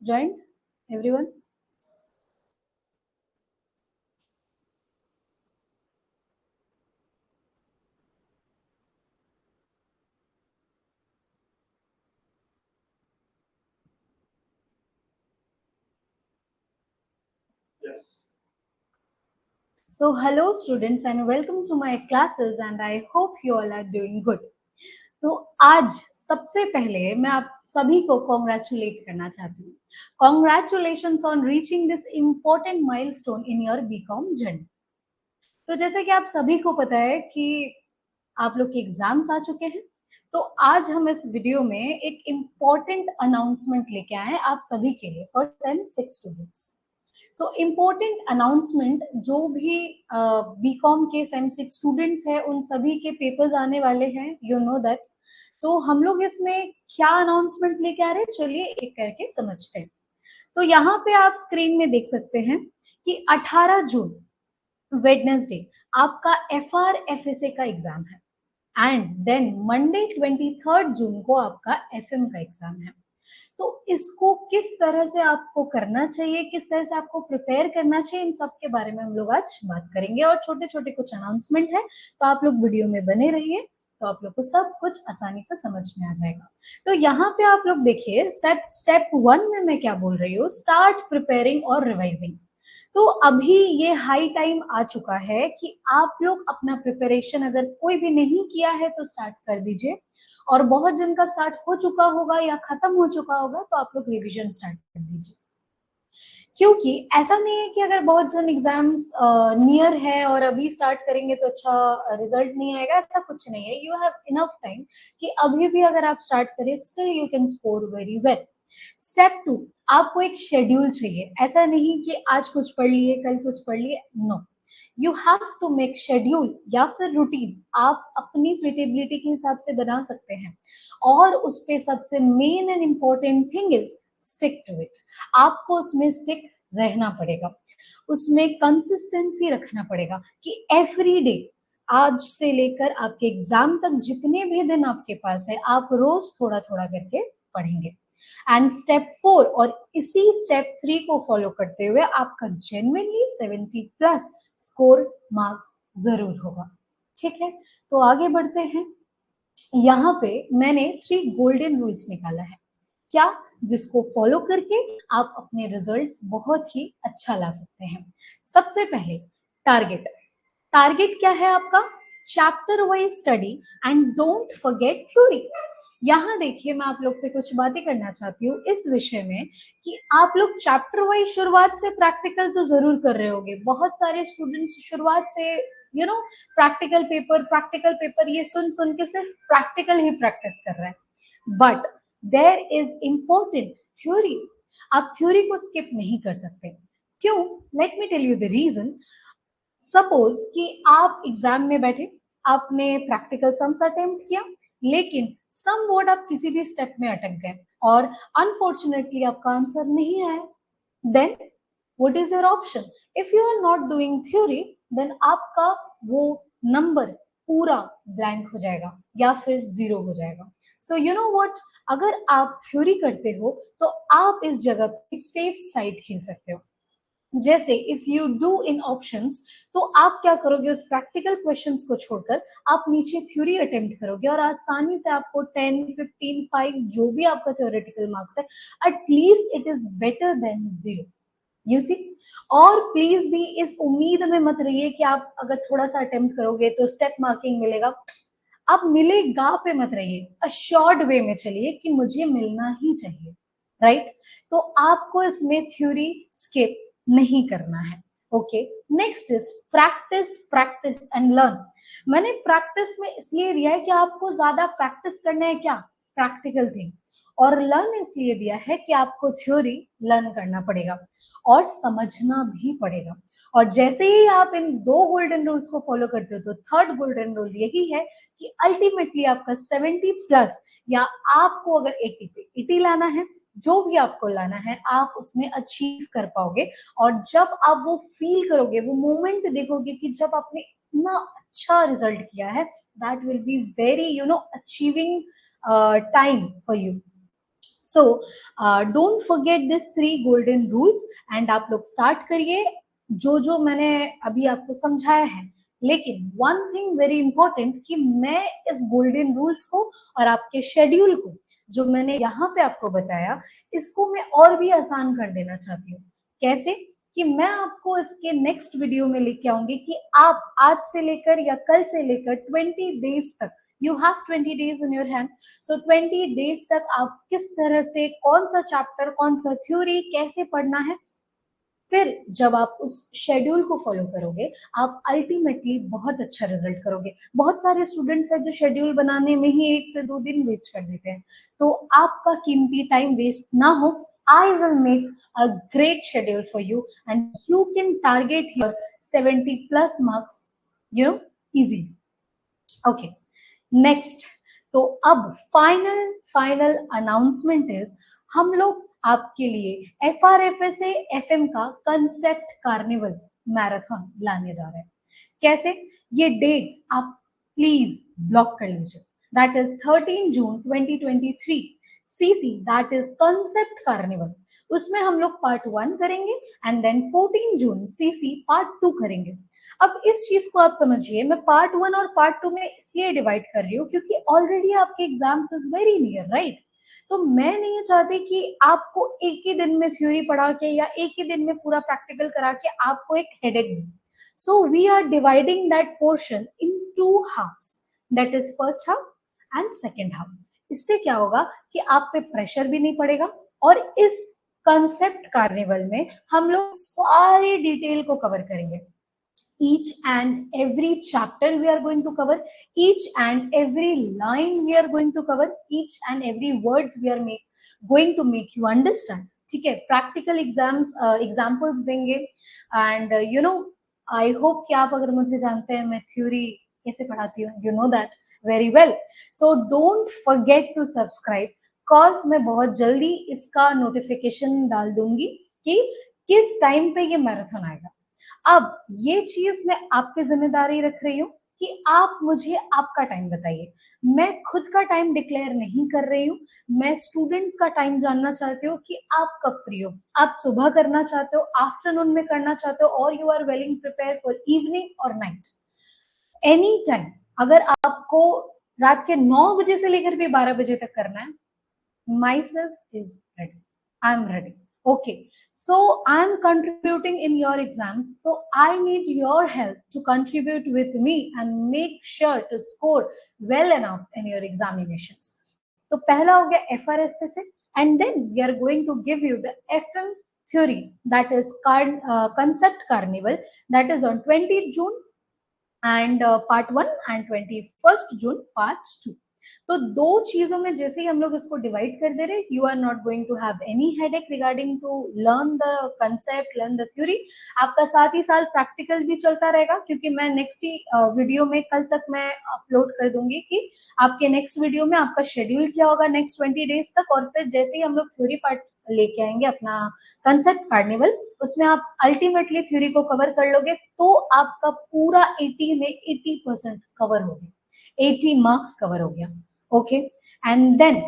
joined, everyone? So hello students and welcome to my classes and I hope you all are doing good. तो आज सबसे पहले मैं आप सभी को कॉन्ग्रेचुलेट करना चाहती हूँ. Congratulations on reaching this important milestone in your BCom journey. तो जैसे कि आप सभी को पता है कि आप लोग के एग्जाम्स आ चुके हैं, तो आज हम इस वीडियो में एक इम्पोर्टेंट अनाउंसमेंट लेके आए हैं आप सभी के लिए for 10-6 students. So important announcement, जो भी बीकॉम के सेम 6 स्टूडेंट्स हैं उन सभी के पेपर्स आने वाले हैं, यू नो दैट. तो हम लोग इसमें क्या अनाउंसमेंट लेके आ रहे हैं, चलिए एक करके समझते हैं. तो यहाँ पे आप स्क्रीन में देख सकते हैं कि 18 जून वेडनेसडे आपका FRFSA का एग्जाम है एंड देन मंडे 23 जून को आपका FM का एग्जाम है. तो इसको किस तरह से आपको करना चाहिए, किस तरह से आपको प्रिपेयर करना चाहिए, इन सब के बारे में हम लोग आज बात करेंगे और छोटे छोटे कुछ अनाउंसमेंट है, तो आप लोग वीडियो में बने रहिए, तो आप लोग को सब कुछ आसानी से समझ में आ जाएगा. तो यहाँ पे आप लोग देखिए स्टेप 1 में मैं क्या बोल रही हूँ, स्टार्ट प्रिपेयरिंग और रिवाइजिंग. तो अभी ये हाई टाइम आ चुका है कि आप लोग अपना प्रिपरेशन अगर कोई भी नहीं किया है तो स्टार्ट कर दीजिए, और बहुत जन का स्टार्ट हो चुका होगा या खत्म हो चुका होगा तो आप लोग रिवीजन स्टार्ट कर दीजिए. क्योंकि ऐसा नहीं है कि अगर बहुत जन एग्जाम्स नियर है और अभी स्टार्ट करेंगे तो अच्छा रिजल्ट नहीं आएगा, ऐसा कुछ नहीं है. यू हैव इनफ टाइम कि अभी भी अगर आप स्टार्ट करें still you can score very well. Step 2, आपको एक शेड्यूल चाहिए. ऐसा नहीं कि आज कुछ पढ़ लिए कल कुछ पढ़ लिए, no. You have to make schedule या फिर रूटीन आप अपनी सुइटेबिलिटी के हिसाब से बना सकते हैं, और उस पे सबसे main and important thing is stick to it. आपको उसमें स्टिक रहना पड़ेगा, उसमें कंसिस्टेंसी रखना पड़ेगा कि एवरी डे आज से लेकर आपके एग्जाम तक जितने भी दिन आपके पास है आप रोज थोड़ा थोड़ा करके पढ़ेंगे. एंड स्टेप 4 और इसी स्टेप 3 को फॉलो करते हुए आपका जेन्युइनली 70+ स्कोर मार्क्स जरूर होगा. ठीक है, तो आगे बढ़ते हैं. यहाँ पे मैंने 3 गोल्डन रूल्स निकाला है, क्या, जिसको फॉलो करके आप अपने रिजल्ट्स बहुत ही अच्छा ला सकते हैं. सबसे पहले टारगेट. टारगेट क्या है आपका, chapter wise study and don't forget theory. यहाँ देखिए मैं आप लोग से कुछ बातें करना चाहती हूँ इस विषय में कि आप लोग चैप्टर वाइज शुरुआत से प्रैक्टिकल तो जरूर कर रहे होंगे. बहुत सारे स्टूडेंट्स शुरुआत से यू नो प्रैक्टिकल पेपर ये सुन सुन के सिर्फ प्रैक्टिकल ही प्रैक्टिस कर रहे हैं. But there is important theory. आप थ्योरी को स्किप नहीं कर सकते. क्यों, let me tell you the reason. Suppose कि आप एग्जाम में बैठे, आपने प्रैक्टिकल सम्स अटेम्प्ट किया, लेकिन सम वर्ड आप किसी भी स्टेप में अटक गए और अनफॉर्चुनेटली आपका आंसर नहीं आया. Then what is your option? If you are not doing theory then आपका वो नंबर पूरा ब्लैंक हो जाएगा या फिर 0 हो जाएगा. सो यू नो व्हाट, अगर आप थ्योरी करते हो तो आप इस जगह पे सेफ साइड खेल सकते हो. जैसे if you do in options, तो आप क्या करोगे, उस प्रैक्टिकल क्वेश्चंस को छोड़कर आप नीचे थ्योरी अटेम्प्ट करोगे और आसानी से आपको 10, 15, 5 जो भी आपका थ्योरेटिकल मार्क्स है, at least it is better than 0. You see. और प्लीज भी इस उम्मीद में मत रहिए कि आप अगर थोड़ा सा अटेम्प्ट करोगे तो स्टेप मार्किंग मिलेगा. आप मिलेगा पे मत रहिए, अश्योर्ड वे में चलिए कि मुझे मिलना ही चाहिए, राइट. तो आपको इसमें थ्योरी स्किप नहीं करना है. Okay, next is practice, practice and learn. मैंने प्रैक्टिस में इसलिए दिया है कि आपको ज्यादा प्रैक्टिस करना है, क्या, प्रैक्टिकल थिंग, और लर्न इसलिए दिया है कि आपको थ्योरी लर्न करना पड़ेगा और समझना भी पड़ेगा. और जैसे ही आप इन 2 गोल्डन रूल्स को फॉलो करते हो तो थर्ड गोल्डन रूल यही है कि अल्टीमेटली आपका 70+ या आपको अगर 80 पे 80 लाना है, जो भी आपको लाना है आप उसमें अचीव कर पाओगे. और जब आप वो फील करोगे, वो मोमेंट देखोगे कि जब आपने इतना अच्छा रिजल्ट किया है, that will be very achieving time for you. So don't forget this 3 golden rules and आप लोग स्टार्ट करिए जो जो मैंने अभी आपको समझाया है। लेकिन वन थिंग वेरी इंपॉर्टेंट कि मैं इस गोल्डन रूल्स को और आपके शेड्यूल को जो मैंने यहाँ पे आपको बताया इसको मैं और भी आसान कर देना चाहती हूँ। कैसे? कि मैं आपको इसके नेक्स्ट वीडियो में लेके आऊंगी कि आप आज से लेकर या कल से लेकर 20 डेज तक, you have 20 days in your hand, so 20 days तक आप किस तरह से कौन सा चैप्टर कौन सा थ्योरी कैसे पढ़ना है। फिर जब आप उस शेड्यूल को फॉलो करोगे आप अल्टीमेटली बहुत अच्छा रिजल्ट करोगे। बहुत सारे स्टूडेंट्स हैं जो शेड्यूल बनाने में ही 1 से 2 दिन वेस्ट कर देते हैं। तो आपका कीमती टाइम वेस्ट ना हो, I will make a great schedule for you and you can target your 70+ marks, you know, easy. Okay, next. तो अब फाइनल फाइनल अनाउंसमेंट इज, हम लोग आपके लिए FRFSA FM का कंसेप्ट कार्निवल मैराथन लाने जा रहे हैं। कैसे? ये डेट्स आप प्लीज ब्लॉक कर लीजिए। That is 13 June 2023 CC, that is concept carnival. उसमें हम लोग पार्ट 1 करेंगे and then 14 June CC part 2 करेंगे। अब इस चीज को आप समझिए, मैं पार्ट 1 और पार्ट 2 में इसलिए डिवाइड कर रही हूँ क्योंकि ऑलरेडी आपके exams is very near, right? तो मैं नहीं चाहती कि आपको एक ही दिन में थ्योरी पढ़ा के या एक ही दिन में पूरा प्रैक्टिकल करा के आपको एक हेडेक दे। So we are dividing that portion in 2 halves, that is first half and second half. इससे क्या होगा कि आप पे प्रेशर भी नहीं पड़ेगा और इस कंसेप्ट कार्निवल में हम लोग सारे डिटेल को कवर करेंगे। each and every chapter we are going to cover, each and every line we are going to cover, each and every words we are going to make you understand। ठीक है, practical exams examples देंगे and you know, I hope कि आप अगर मुझे जानते हैं मैं थ्योरी कैसे पढ़ाती हूँ, you know that very well. So don't forget to subscribe calls मैं बहुत जल्दी इसका नोटिफिकेशन डाल दूंगी कि किस टाइम पे ये मैराथन आएगा। अब ये चीज मैं आपकी जिम्मेदारी रख रही हूँ कि आप मुझे आपका टाइम बताइए। मैं खुद का टाइम डिक्लेयर नहीं कर रही हूँ, मैं स्टूडेंट्स का टाइम जानना चाहती हूँ कि आप कब फ्री हो। आप सुबह करना चाहते हो, आफ्टरनून में करना चाहते हो, और you are welling prepare for evening और नाइट, एनी टाइम। अगर आपको रात के 9 बजे से लेकर भी 12 बजे तक करना है, myself is ready, I'm ready। Okay, so I'm contributing in your exams, so I need your help to contribute with me and make sure to score well enough in your examinations। तो पहला हो गया FRFSA and then we are going to give you the FM theory, that is concept carnival, that is on 20th June and part 1 and 21st June part 2। तो 2 चीजों में जैसे ही हम लोग इसको डिवाइड कर दे रहे, you are not going to have any headache regarding to learn the concept, learn the theory. आपका साथ ही साथ प्रैक्टिकल भी चलता रहेगा क्योंकि मैं नेक्स्ट ही वीडियो में कल तक मैं अपलोड कर दूंगी कि आपके नेक्स्ट वीडियो में आपका शेड्यूल क्या होगा नेक्स्ट 20 डेज तक। और फिर जैसे ही हम लोग थ्योरी पार्ट लेके आएंगे अपना कंसेप्ट कार्निवल, उसमें आप अल्टीमेटली थ्योरी को कवर कर लोगे तो आपका पूरा 80 में 80% कवर हो गया, 80 मार्क्स कवर हो गया। ओके, एंड देन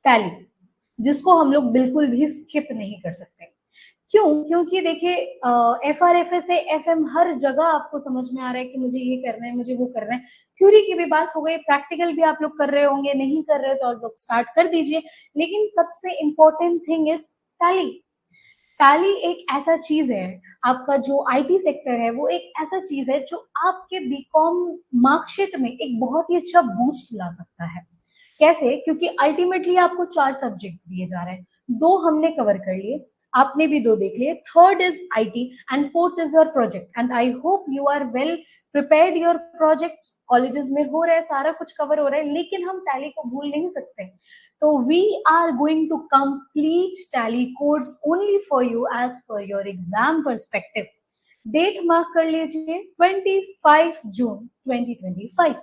टैली, जिसको हम लोग बिल्कुल भी स्किप नहीं कर सकते। क्यों? क्योंकि देखिए FRFSA FM हर जगह आपको समझ में आ रहा है कि मुझे ये करना है, मुझे वो करना है। थ्योरी की भी बात हो गई, प्रैक्टिकल भी आप लोग कर रहे होंगे, नहीं कर रहे तो आप लोग स्टार्ट कर दीजिए। लेकिन सबसे important thing is tally. Tally एक ऐसा चीज है, आपका जो IT सेक्टर है वो एक ऐसा चीज है जो आपके बीकॉम मार्कशीट में एक बहुत ही अच्छा बूस्ट ला सकता है। कैसे? क्योंकि अल्टीमेटली आपको 4 सब्जेक्ट्स दिए जा रहे हैं, 2 हमने कवर कर लिए, आपने भी 2 देख लिए, third is IT and fourth is your project. And I hope you are well prepared, your projects colleges में हो रहे हैं, सारा कुछ कवर हो रहा है, लेकिन हम टैली को भूल नहीं सकते। So we are going to complete tally codes only for you as per your exam perspective। Date mark कर लीजिए 25 जून 2025।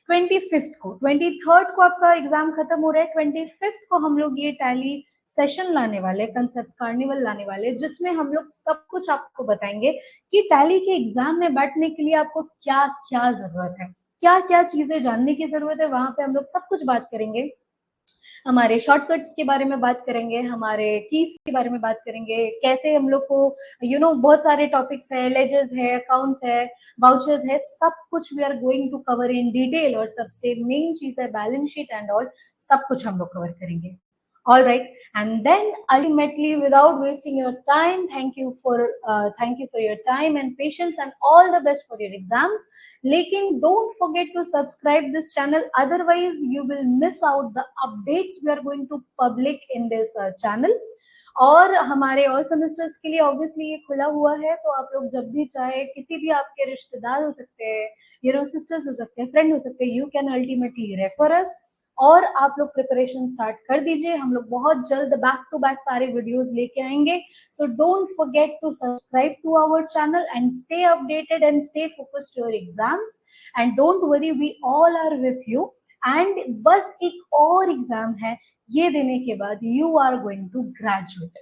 25th को, 23rd को आपका एग्जाम खत्म हो रहा है, 25th को हम लोग ये टैली सेशन लाने वाले, कंसेप्ट कार्निवल लाने वाले, जिसमें हम लोग सब कुछ आपको बताएंगे कि टैली के एग्जाम में बैठने के लिए आपको क्या क्या जरूरत है, क्या क्या चीजें जानने की जरूरत है, वहां पे हम लोग सब कुछ बात करेंगे। हमारे शॉर्टकट्स के बारे में बात करेंगे, हमारे कीज के बारे में बात करेंगे, कैसे हम लोग को बहुत सारे टॉपिक्स है, लेजर्स है, अकाउंट्स है, वाउचर्स है, सब कुछ we are going to cover in detail. और सबसे मेन चीज है बैलेंस शीट एंड ऑल, सब कुछ हम लोग कवर करेंगे। All right, and then ultimately, without wasting your time, thank you for your time and patience, and all the best for your exams. Lekin don't forget to subscribe this channel, otherwise you will miss out the updates we are going to public in this channel. और हमारे all semesters के लिए obviously ये खुला हुआ है, तो आप लोग जब भी चाहे, किसी भी आपके रिश्तेदार हो सकते हैं, सिस्टर्स हो सकते हैं, फ्रेंड हो सकते हैं, यू कैन अल्टीमेटली रेफर अस, और आप लोग प्रिपरेशन स्टार्ट कर दीजिए। हम लोग बहुत जल्द बैक टू बैक सारे वीडियोस लेके आएंगे। So don't forget to subscribe to our channel and stay updated and stay focused your exams, and don't worry, we all are with you. And बस एक और एग्जाम है, ये देने के बाद you are going to graduate,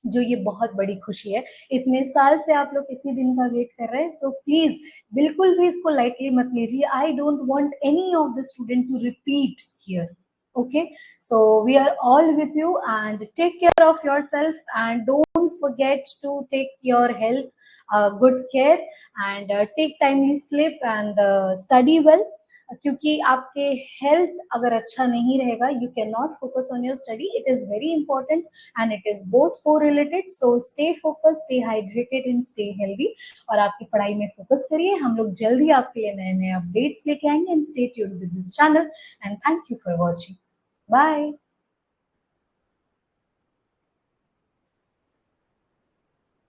जो ये बहुत बड़ी खुशी है। इतने साल से आप लोग इसी दिन का वेट कर रहे हैं, सो प्लीज बिल्कुल भी इसको लाइटली मत लीजिए। I don't want any of the student to repeat here. Okay, so we are all with you, and take care of yourself, and don't forget to take your health good care, and take timely sleep, and study well, क्योंकि आपके health अगर अच्छा नहीं रहेगा, you can not focus on your study. It is very important and it is both co related. So stay focus, stay hydrated and stay healthy, और आपकी पढ़ाई में फोकस करिए। हम लोग जल्द ही आपके लिए नए नए अपडेट्स लेके आएंगे, and stay tuned with this channel, and thank you for watching. Bye.